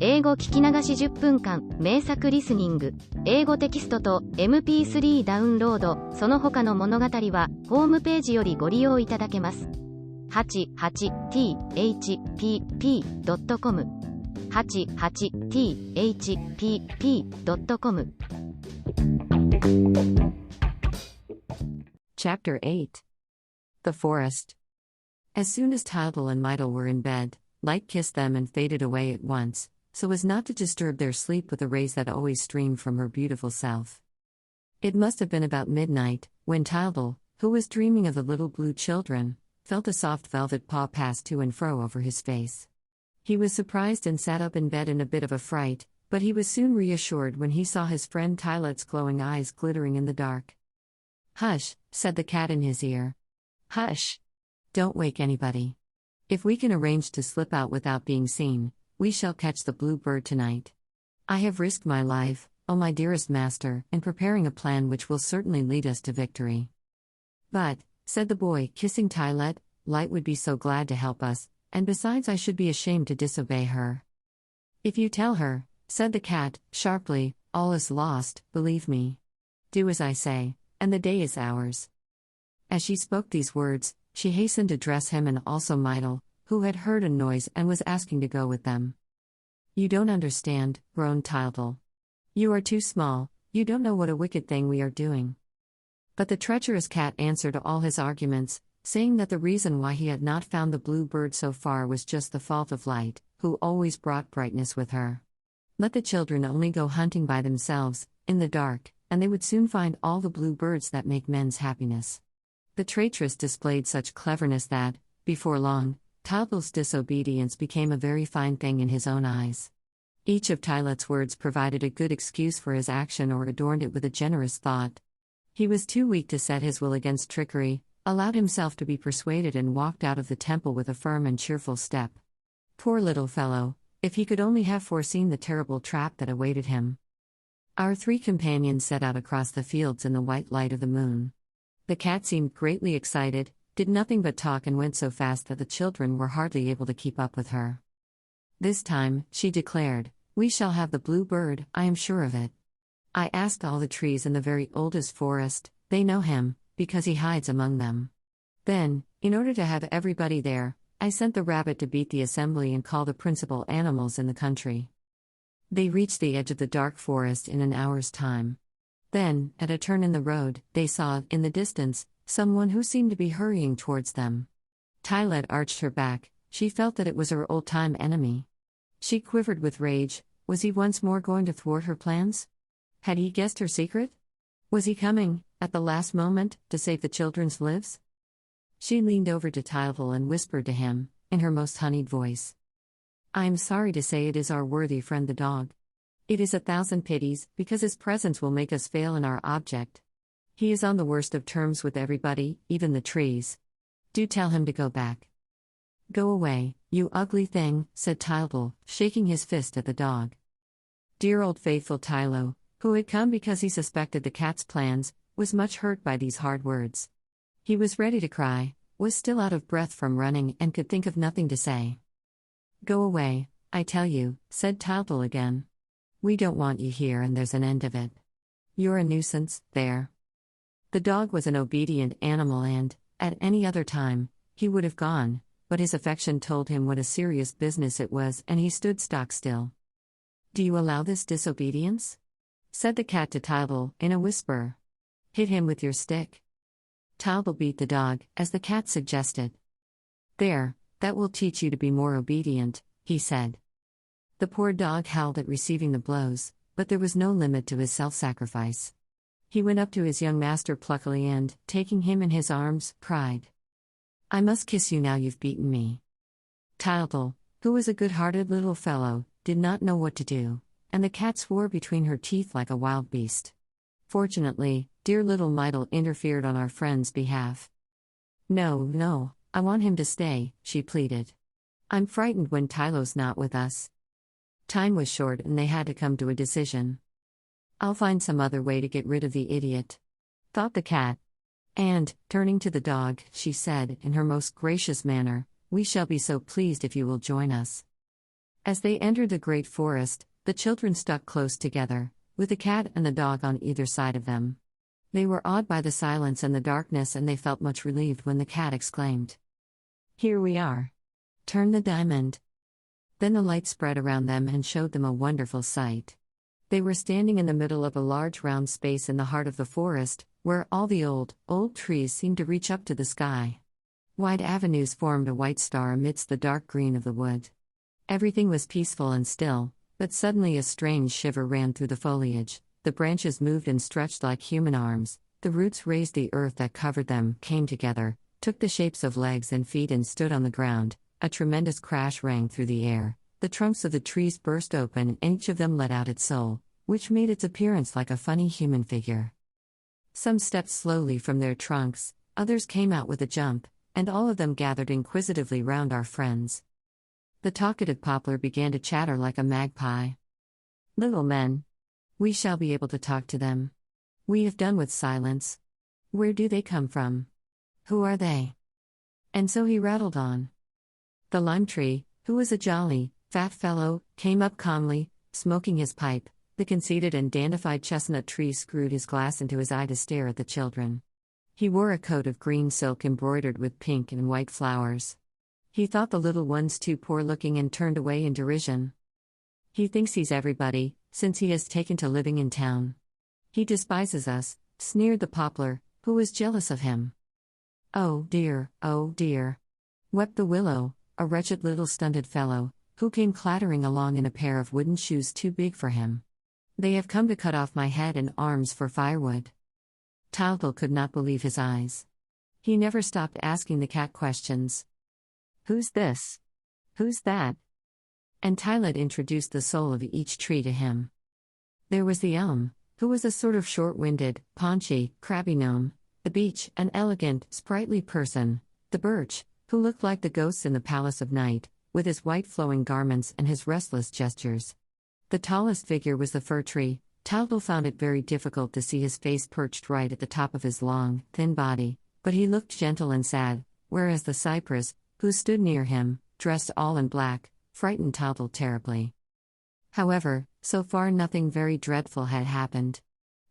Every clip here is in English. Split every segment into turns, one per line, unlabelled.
英語聞き流し10分間、名作リスニング、英語テキストと MP3 ダウンロード、その他の物語は、ホームページよりご利用いただけます。88thpp.com 88thpp.com
Chapter 8 The Forest. As soon as Tildal and Mydal were in bed, light kissed them and faded away at once, so as not to disturb their sleep with the rays that always streamed from her beautiful self. It must have been about midnight, when Tildal, who was dreaming of the little blue children, felt a soft velvet paw pass to and fro over his face. He was surprised and sat up in bed in a bit of a fright, but he was soon reassured when he saw his friend Tylet's glowing eyes glittering in the dark. "Hush," said the cat in his ear. "Hush. Don't wake anybody. If we can arrange to slip out without being seen, we shall catch the blue bird tonight. I have risked my life, oh my dearest master, in preparing a plan which will certainly lead us to victory." "But," said the boy, kissing Tylet, "Light would be so glad to help us, and besides I should be ashamed to disobey her." "If you tell her," said the cat, sharply, "all is lost, believe me. Do as I say, and the day is ours." As she spoke these words, she hastened to dress him and also Mydal, who had heard a noise and was asking to go with them. "You don't understand," groaned Tildal. "You are too small, you don't know what a wicked thing we are doing." But the treacherous cat answered all his arguments, saying that the reason why he had not found the blue bird so far was just the fault of Light, who always brought brightness with her. Let the children only go hunting by themselves, in the dark, and they would soon find all the blue birds that make men's happiness. The traitress displayed such cleverness that, before long, Tildal's disobedience became a very fine thing in his own eyes. Each of Tylet's words provided a good excuse for his action or adorned it with a generous thought. He was too weak to set his will against trickery, allowed himself to be persuaded and walked out of the temple with a firm and cheerful step. Poor little fellow, if he could only have foreseen the terrible trap that awaited him. Our three companions set out across the fields in the white light of the moon. The cat seemed greatly excited, did nothing but talk and went so fast that the children were hardly able to keep up with her. "This time," she declared, "we shall have the blue bird, I am sure of it. I asked all the trees in the very oldest forest, they know him, because he hides among them. Then, in order to have everybody there, I sent the rabbit to beat the assembly and call the principal animals in the country." They reached the edge of the dark forest in an hour's time. Then, at a turn in the road, they saw, in the distance, someone who seemed to be hurrying towards them. Tylet arched her back, she felt that it was her old-time enemy. She quivered with rage. Was he once more going to thwart her plans? Had he guessed her secret? Was he coming, at the last moment, to save the children's lives? She leaned over to Tildal and whispered to him, in her most honeyed voice. "I am sorry to say it is our worthy friend the dog. It is 1,000 pities, because his presence will make us fail in our object. He is on the worst of terms with everybody, even the trees. Do tell him to go back." "Go away, you ugly thing," said Tildal, shaking his fist at the dog. Dear old faithful Tylo, who had come because he suspected the cat's plans, was much hurt by these hard words. He was ready to cry, was still out of breath from running and could think of nothing to say. "Go away, I tell you," said Tildal again. "We don't want you here and there's an end of it. You're a nuisance, there." The dog was an obedient animal and, at any other time, he would have gone, but his affection told him what a serious business it was and he stood stock still. "Do you allow this disobedience?" said the cat to Tildal, in a whisper. "Hit him with your stick." Tildal beat the dog, as the cat suggested. "There, that will teach you to be more obedient," he said. The poor dog howled at receiving the blows, but there was no limit to his self-sacrifice. He went up to his young master pluckily and, taking him in his arms, cried, "I must kiss you now you've beaten me." Tildal, who was a good-hearted little fellow, did not know what to do, and the cat swore between her teeth like a wild beast. Fortunately, dear little Mydal interfered on our friend's behalf. No, I want him to stay," she pleaded. "I'm frightened when Tylo's not with us." Time was short and they had to come to a decision. "I'll find some other way to get rid of the idiot," thought the cat. And, turning to the dog, she said, in her most gracious manner, "We shall be so pleased if you will join us." As they entered the great forest, the children stuck close together, with the cat and the dog on either side of them. They were awed by the silence and the darkness, and they felt much relieved when the cat exclaimed, "Here we are. Turn the diamond." Then the light spread around them and showed them a wonderful sight. They were standing in the middle of a large round space in the heart of the forest, where all the old trees seemed to reach up to the sky. Wide avenues formed a white star amidst the dark green of the wood. Everything was peaceful and still, but suddenly a strange shiver ran through the foliage. The branches moved and stretched like human arms, the roots raised the earth that covered them, came together, took the shapes of legs and feet and stood on the ground. A tremendous crash rang through the air, the trunks of the trees burst open and each of them let out its soul, which made its appearance like a funny human figure. Some stepped slowly from their trunks, others came out with a jump, and all of them gathered inquisitively round our friends. The talkative poplar began to chatter like a magpie. "Little men. We shall be able to talk to them. We have done with silence. Where do they come from? Who are they?" And so he rattled on. The lime tree, who was a jolly, fat fellow, came up calmly, smoking his pipe. The conceited and dandified chestnut tree screwed his glass into his eye to stare at the children. He wore a coat of green silk embroidered with pink and white flowers. He thought the little ones too poor-looking and turned away in derision. "He thinks he's everybody, since he has taken to living in town. He despises us," sneered the poplar, who was jealous of him. "Oh dear, wept the willow, a wretched little stunted fellow, who came clattering along in a pair of wooden shoes too big for him. "They have come to cut off my head and arms for firewood." Tildal could not believe his eyes. He never stopped asking the cat questions. "Who's this? Who's that?" And Tylette introduced the soul of each tree to him. There was the elm, who was a sort of short-winded, paunchy, crabby gnome; the beech, an elegant, sprightly person; the birch, who looked like the ghosts in the palace of night, with his white flowing garments and his restless gestures. The tallest figure was the fir tree. Tildal found it very difficult to see his face perched right at the top of his long, thin body, but he looked gentle and sad, whereas the cypress, who stood near him, dressed all in black, frightened Tildal terribly. However, so far nothing very dreadful had happened.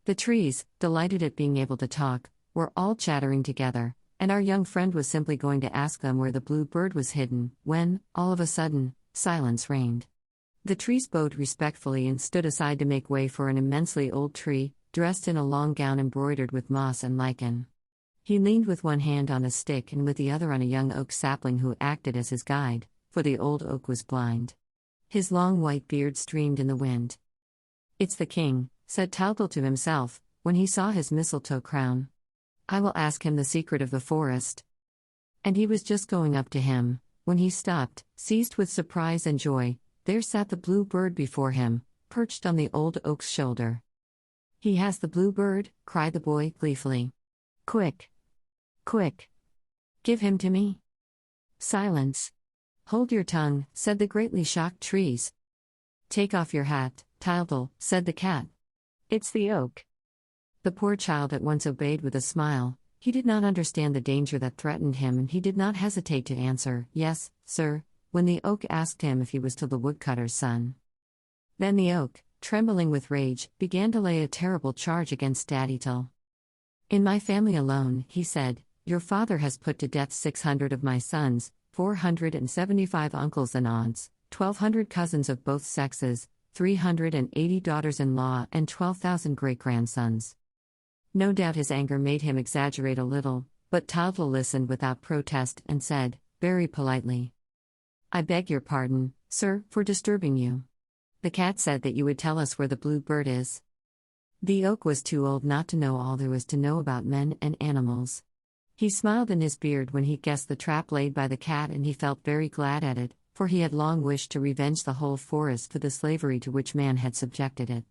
The trees, delighted at being able to talk, were all chattering together, and our young friend was simply going to ask them where the blue bird was hidden, when, all of a sudden, silence reigned. The trees bowed respectfully and stood aside to make way for an immensely old tree, dressed in a long gown embroidered with moss and lichen. He leaned with one hand on a stick and with the other on a young oak sapling who acted as his guide, for the old oak was blind. His long white beard streamed in the wind. "It's the king," said Tildal to himself, when he saw his mistletoe crown. "I will ask him the secret of the forest." And he was just going up to him, when he stopped, seized with surprise and joy. There sat the blue bird before him, perched on the old oak's shoulder. "He has the blue bird," cried the boy gleefully. "Quick! Quick! Give him to me!" "Silence! Hold your tongue," said the greatly shocked trees. "Take off your hat, Tildal," said the cat. "It's the oak." The poor child at once obeyed with a smile. He did not understand the danger that threatened him, and he did not hesitate to answer, "Yes, sir," when the oak asked him if he was still the woodcutter's son. Then the oak, trembling with rage, began to lay a terrible charge against Daddytal. "In my family alone," he said, "your father has put to death 600 of my sons, 475 uncles and aunts, 1,200 cousins of both sexes, 380 daughters-in-law, and 12,000 great-grandsons." No doubt his anger made him exaggerate a little, but Tildal listened without protest and said, very politely, "I beg your pardon, sir, for disturbing you. The cat said that you would tell us where the blue bird is." The oak was too old not to know all there was to know about men and animals. He smiled in his beard when he guessed the trap laid by the cat, and he felt very glad at it, for he had long wished to revenge the whole forest for the slavery to which man had subjected it.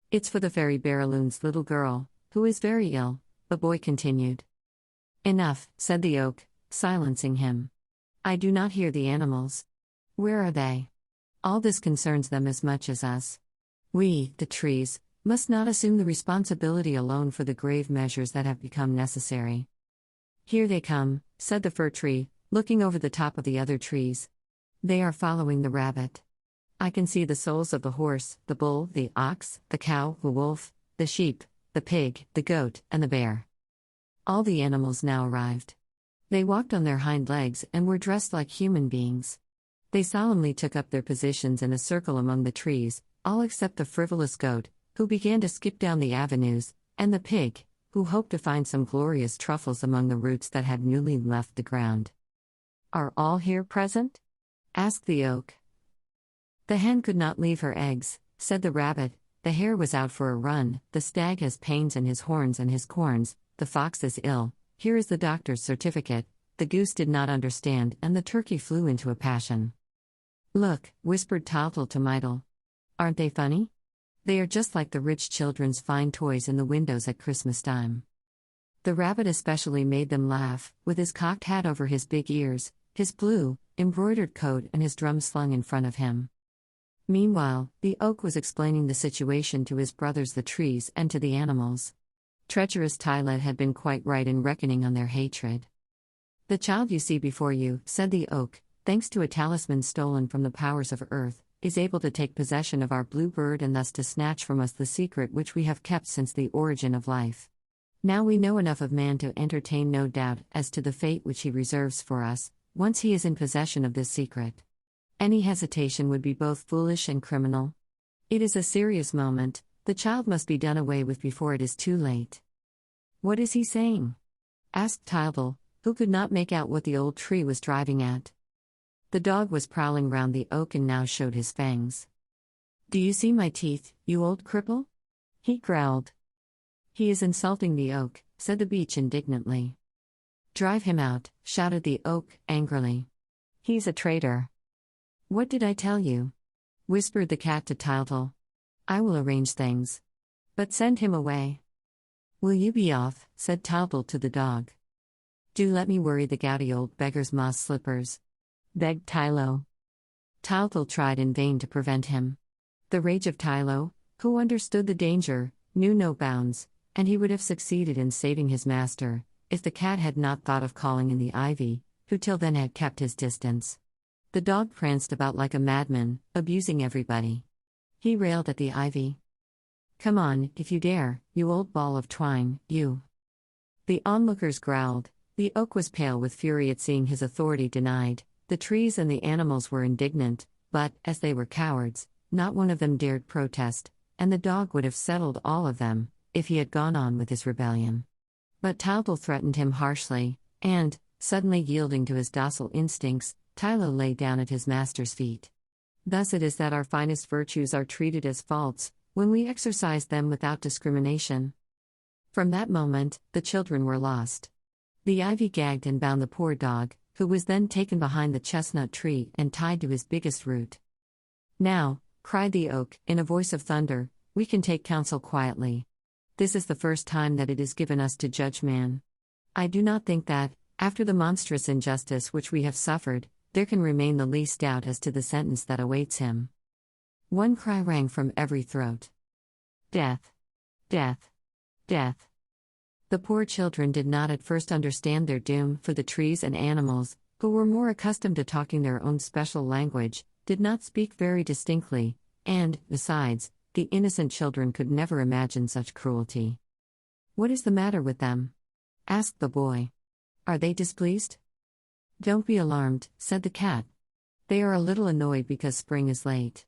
"It's for the fairy Barraloon's little girl, who is very ill," the boy continued. "Enough," said the oak, silencing him. "I do not hear the animals. Where are they? All this concerns them as much as us. We, the trees, must not assume the responsibility alone for the grave measures that have become necessary." "Here they come," said the fir tree, looking over the top of the other trees. "They are following the rabbit." I can see the souls of the horse, the bull, the ox, the cow, the wolf, the sheep, the pig, the goat, and the bear. All the animals now arrived. They walked on their hind legs and were dressed like human beings. They solemnly took up their positions in a circle among the trees, all except the frivolous goat, who began to skip down the avenues, and the pig, who hoped to find some glorious truffles among the roots that had newly left the ground. "Are all here present?" asked the oak. "The hen could not leave her eggs," said the rabbit. "The hare was out for a run, the stag has pains in his horns and his corns, the fox is ill, here is the doctor's certificate." The goose did not understand, and the turkey flew into a passion. "Look," whispered Tottle to Meitel. "Aren't they funny? They are just like the rich children's fine toys in the windows at Christmas time." The rabbit especially made them laugh, with his cocked hat over his big ears, his blue, embroidered coat, and his drum slung in front of him. Meanwhile, the oak was explaining the situation to his brothers the trees and to the animals. Treacherous Tylette had been quite right in reckoning on their hatred. "The child you see before you," said the oak, "thanks to a talisman stolen from the powers of earth, is able to take possession of our blue bird and thus to snatch from us the secret which we have kept since the origin of life. Now we know enough of man to entertain no doubt as to the fate which he reserves for us, once he is in possession of this secret. Any hesitation would be both foolish and criminal. It is a serious moment, the child must be done away with before it is too late." "What is he saying?" asked Tottle, who could not make out what the old tree was driving at. The dog was prowling round the oak and now showed his fangs. "Do you see my teeth, you old cripple?" he growled. "He is insulting the oak," said the beech indignantly. "Drive him out," shouted the oak, angrily. "He's a traitor." "What did I tell you?" whispered the cat to Tottle. "I will arrange things. But send him away." "Will you be off?" said Tottle to the dog. "Do let me worry the gouty old beggar's moss slippers," begged Tylo. Tottle tried in vain to prevent him. The rage of Tylo, who understood the danger, knew no bounds, and he would have succeeded in saving his master, if the cat had not thought of calling in the ivy, who till then had kept his distance. The dog pranced about like a madman, abusing everybody. He railed at the ivy. "Come on, if you dare, you old ball of twine, you." The onlookers growled. The oak was pale with fury at seeing his authority denied, the trees and the animals were indignant, but, as they were cowards, not one of them dared protest, and the dog would have settled all of them, if he had gone on with his rebellion. But Tottle threatened him harshly, and, suddenly yielding to his docile instincts, Tylo lay down at his master's feet. Thus it is that our finest virtues are treated as faults, when we exercise them without discrimination. From that moment, the children were lost. The ivy gagged and bound the poor dog, who was then taken behind the chestnut tree and tied to his biggest root. "Now," cried the oak, in a voice of thunder, "we can take counsel quietly. This is the first time that it is given us to judge man. I do not think that, after the monstrous injustice which we have suffered, there can remain the least doubt as to the sentence that awaits him." One cry rang from every throat. "Death! Death! Death!" The poor children did not at first understand their doom, for the trees and animals, who were more accustomed to talking their own special language, did not speak very distinctly, and, besides, the innocent children could never imagine such cruelty. "What is the matter with them?" asked the boy. "Are they displeased?" "Don't be alarmed," said the cat. "They are a little annoyed because spring is late."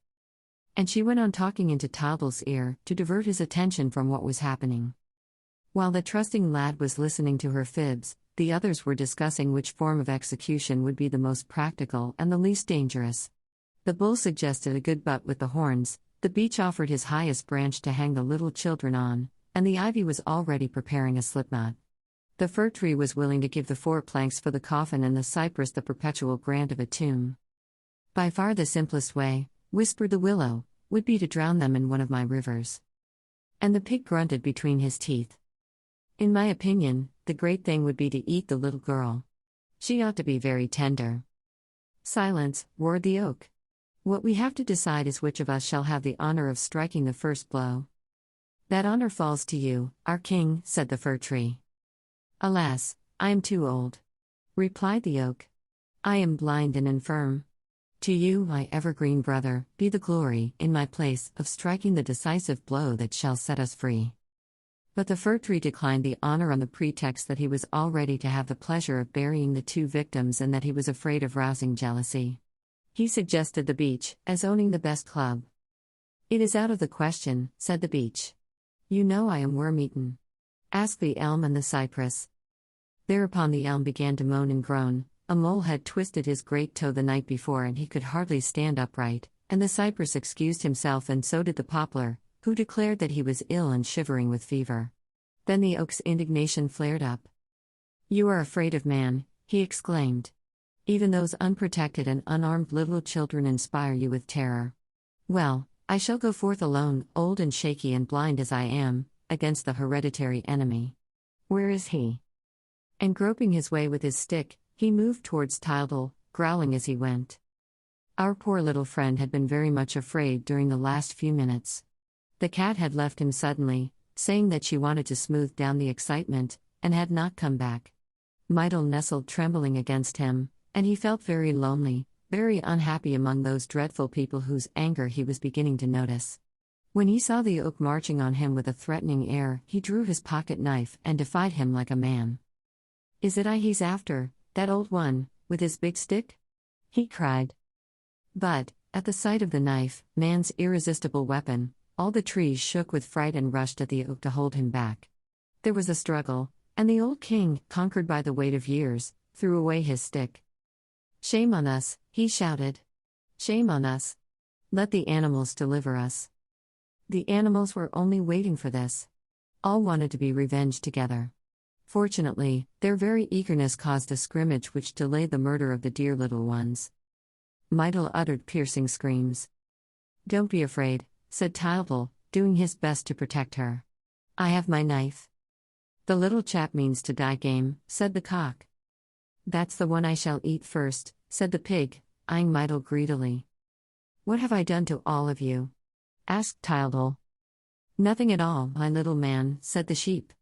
And she went on talking into Toddle's ear, to divert his attention from what was happening. While the trusting lad was listening to her fibs, the others were discussing which form of execution would be the most practical and the least dangerous. The bull suggested a good butt with the horns, the beech offered his highest branch to hang the little children on, and the ivy was already preparing a slipknot. The fir tree was willing to give the 4 planks for the coffin and the cypress the perpetual grant of a tomb. "By far the simplest way," whispered the willow, "would be to drown them in one of my rivers." And the pig grunted between his teeth. "In my opinion, the great thing would be to eat the little girl. She ought to be very tender." "Silence," roared the oak. "What we have to decide is which of us shall have the honor of striking the first blow." "That honor falls to you, our king," said the fir tree. "Alas, I am too old," replied the oak. "I am blind and infirm. To you, my evergreen brother, be the glory, in my place, of striking the decisive blow that shall set us free. But the fir tree declined the honor on the pretext that he was all ready to have the pleasure of burying the two victims and that he was afraid of rousing jealousy. He suggested the beech, as owning the best club. It is out of the question, said the beech. You know I am worm-eaten. Ask the elm and the cypress. Thereupon the elm began to moan and groan. A mole had twisted his great toe the night before and he could hardly stand upright, and the cypress excused himself and so did the poplar, who declared that he was ill and shivering with fever. Then the oak's indignation flared up. You are afraid of man, he exclaimed. Even those unprotected and unarmed little children inspire you with terror. Well, I shall go forth alone, old and shaky and blind as I am, against the hereditary enemy. Where is he? And groping his way with his stick, he moved towards Tildal, growling as he went. Our poor little friend had been very much afraid during the last few minutes. The cat had left him suddenly, saying that she wanted to smooth down the excitement, and had not come back. Mydle nestled trembling against him, and he felt very lonely, very unhappy among those dreadful people whose anger he was beginning to notice. When he saw the oak marching on him with a threatening air, he drew his pocket knife and defied him like a man. Is it I he's after, that old one, with his big stick? He cried. But, at the sight of the knife, man's irresistible weapon, all the trees shook with fright and rushed at the oak to hold him back. There was a struggle, and the old king, conquered by the weight of years, threw away his stick. Shame on us, he shouted. Shame on us. Let the animals deliver us. The animals were only waiting for this. All wanted to be revenged together. Fortunately, their very eagerness caused a scrimmage which delayed the murder of the dear little ones. Mydle uttered piercing screams. Don't be afraid, said Tildal, doing his best to protect her. I have my knife. The little chap means to die game, said the cock. That's the one I shall eat first, said the pig, eyeing Mydle greedily. What have I done to all of you? Asked Tildal. Nothing at all, my little man, said the sheep.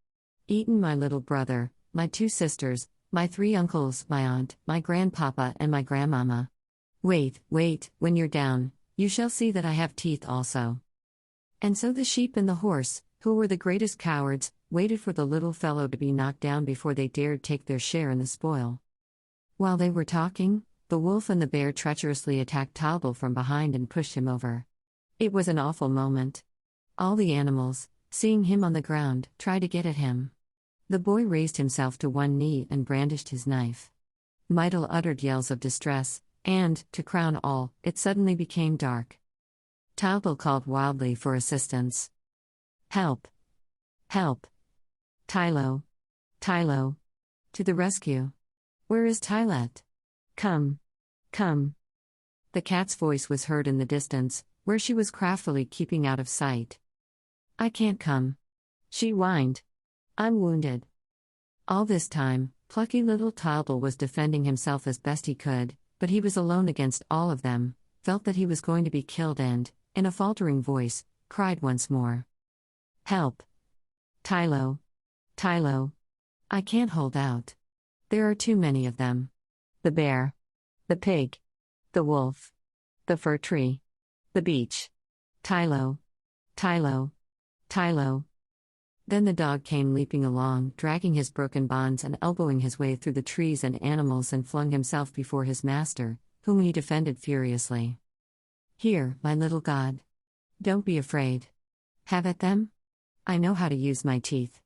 Eaten my little brother, my two sisters, my three uncles, my aunt, my grandpapa and my grandmama. Wait, when you're down, you shall see that I have teeth also. And so the sheep and the horse, who were the greatest cowards, waited for the little fellow to be knocked down before they dared take their share in the spoil. While they were talking, the wolf and the bear treacherously attacked Tildal from behind and pushed him over. It was an awful moment. All the animals, seeing him on the ground, tried to get at him. The boy raised himself to one knee and brandished his knife. Mydle uttered yells of distress, and, to crown all, it suddenly became dark. Tildal called wildly for assistance. Help! Help! Tylo! Tylo! To the rescue! Where is Tylet? Come! Come! The cat's voice was heard in the distance, where she was craftily keeping out of sight. I can't come. She whined. I'm wounded. All this time, plucky little Tildal was defending himself as best he could, but he was alone against all of them, felt that he was going to be killed and, in a faltering voice, cried once more. Help! Tylo! Tylo! I can't hold out. There are too many of them. The bear. The pig. The wolf. The fir tree. The beech. Tylo! Tylo! Tylo! Then the dog came leaping along, dragging his broken bonds and elbowing his way through the trees and animals and flung himself before his master, whom he defended furiously. Here, my little god. Don't be afraid. Have at them? I know how to use my teeth.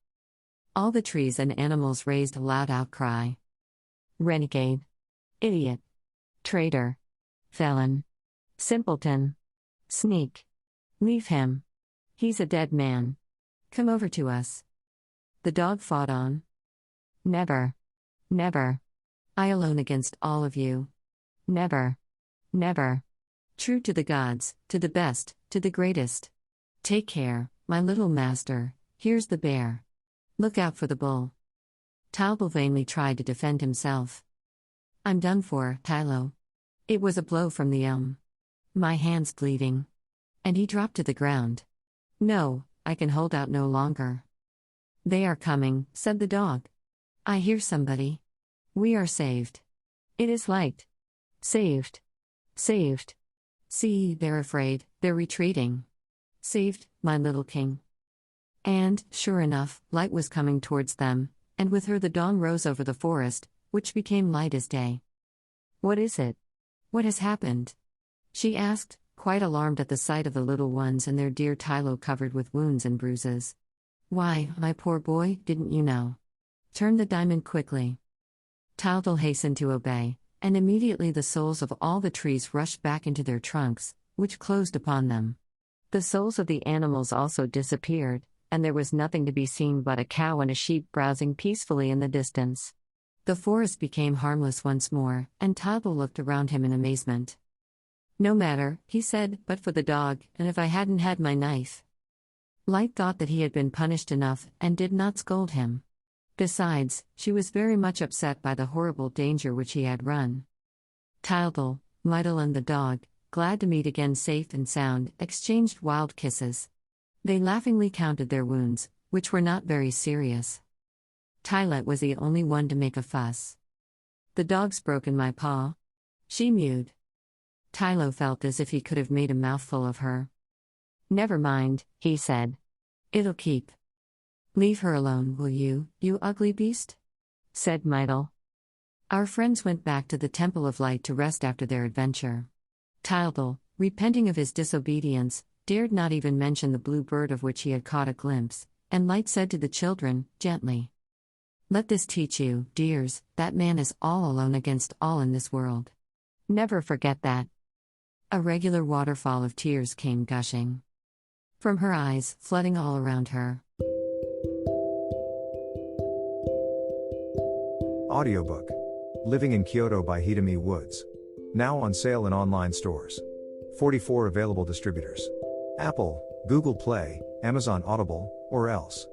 All the trees and animals raised a loud outcry. Renegade. Idiot. Traitor. Felon. Simpleton. Sneak. Leave him. He's a dead man. Come over to us. The dog fought on. Never. Never. I alone against all of you. Never. Never. True to the gods, to the best, to the greatest. Take care, my little master, here's the bear. Look out for the bull. Tildal vainly tried to defend himself. I'm done for, Tylo. It was a blow from the elm. My hand's bleeding. And he dropped to the ground. No, I can hold out no longer. They are coming, said the dog. I hear somebody. We are saved. It is light. Saved. Saved. See, they're afraid, they're retreating. Saved, my little king. And, sure enough, light was coming towards them, and with her the dawn rose over the forest, which became light as day. What is it? What has happened? She asked, quite alarmed at the sight of the little ones and their dear Tylo covered with wounds and bruises. Why, my poor boy, didn't you know? Turn the diamond quickly. Tylo hastened to obey, and immediately the souls of all the trees rushed back into their trunks, which closed upon them. The souls of the animals also disappeared, and there was nothing to be seen but a cow and a sheep browsing peacefully in the distance. The forest became harmless once more, and Tylo looked around him in amazement. No matter, he said, but for the dog, and if I hadn't had my knife. Light thought that he had been punished enough, and did not scold him. Besides, she was very much upset by the horrible danger which he had run. Tylo, Mydal and the dog, glad to meet again safe and sound, exchanged wild kisses. They laughingly counted their wounds, which were not very serious. Tylet was the only one to make a fuss. The dog's broken my paw. She mewed. Tylo felt as if he could have made a mouthful of her. Never mind, he said. It'll keep. Leave her alone, will you, you ugly beast? Said Mydal. Our friends went back to the Temple of Light to rest after their adventure. Tylo, repenting of his disobedience, dared not even mention the blue bird of which he had caught a glimpse, and Light said to the children, gently, let this teach you, dears, that man is all alone against all in this world. Never forget that. A regular waterfall of tears came gushing from her eyes, flooding all around her.
Audiobook. Living in Kyoto by Hidemi Woods. Now on sale in online stores. 44 available distributors. Apple, Google Play, Amazon Audible, or else.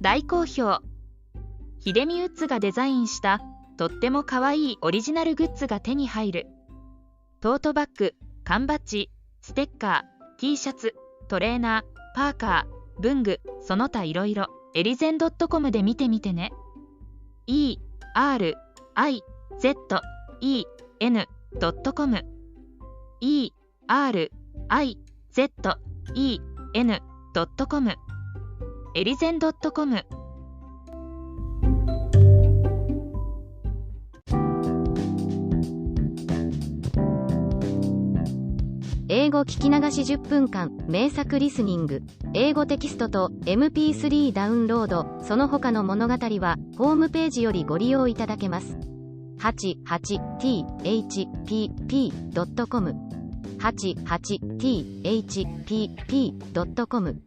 大好評。秀美ウッズがデザインしたとってもかわいいオリジナルグッズが手に入る。トートバッグ、缶バッジ、ステッカー、T シャツ、トレーナー、パーカー、文具、その他いろいろ、エリゼン .com で見てみてね。erizen.com erizen.com エリゼン .com。
英語聞き流し10分間名作リスニング。英語テキストと MP3 ダウンロード、その他の物語はホームページよりご利用いただけます。88thpp.com 88thpp.com